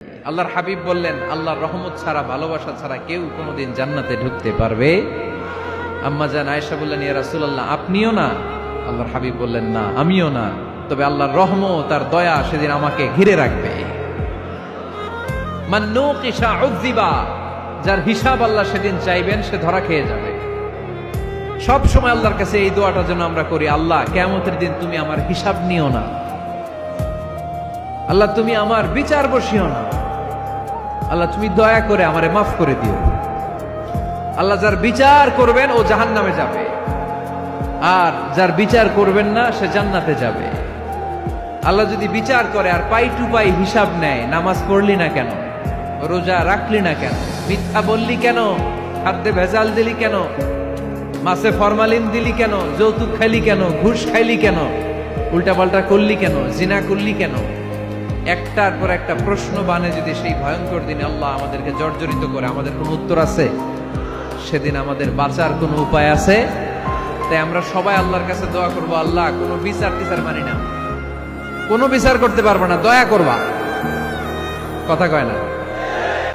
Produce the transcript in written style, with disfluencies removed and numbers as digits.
আল্লাহর হাবিব বললেন, আল্লাহর রহমত ছাড়া, ভালোবাসা ছাড়া কেউ কোনোদিন জান্নাতে ঢুকতে পারবে? আম্মা জান আয়েশা বললেন, ইয়া রাসূলুল্লাহ, আপনিও না? আল্লাহর হাবিব বললেন, না, আমিও না, তবে আল্লাহর রহমত আর দয়া সেদিন আমাকে ঘিরে রাখবে। মান নুকিশা উযিবা, যার হিসাব আল্লাহ সেদিন চাইবেন সে ধরা খেয়ে যাবে। সব সময় আল্লাহর কাছে এই দোয়াটা যেন আমরা করি, আল্লাহ কিয়ামতের দিন তুমি আমার হিসাব নিও না, আল্লাহ তুমি আমার বিচার বসিও না, আল্লাহ তুমি দয়া করে আমারে মাফ করে দিও। আল্লাহ যার বিচার করবেন ও জাহান্নামে যাবে, আর যার বিচার করবেন না সে জান্নাতে যাবে। আল্লাহ যদি বিচার করে আর পাই টু পাই হিসাব নেয়, নামাজ পড়লি না কেন, রোজা রাখলি না কেন, মিথ্যা বললি কেন, খাদ্যে ভেজাল দিলি কেন, মাছে ফরমালিন দিলি কেন, যৌতুক খাইলি কেন, ঘুষ খাইলি কেন, উল্টাপাল্টা করলি কেন, জিনা করলি কেন, একটার পর একটা প্রশ্ন বানে যদি সেই ভয়ঙ্কর দিনে আল্লাহ আমাদেরকে জর্জরিত করে, আমাদের কোনো উত্তর আছে? সেদিন আমাদের বাঁচার কোনো উপায় আছে? তাই আমরা সবাই আল্লাহর কাছে দোয়া করবো, আল্লাহ কোনো বিচার টিচার মানি না, কোনো বিচার করতে পারবো না, দয়া করবা। কথা কয় না?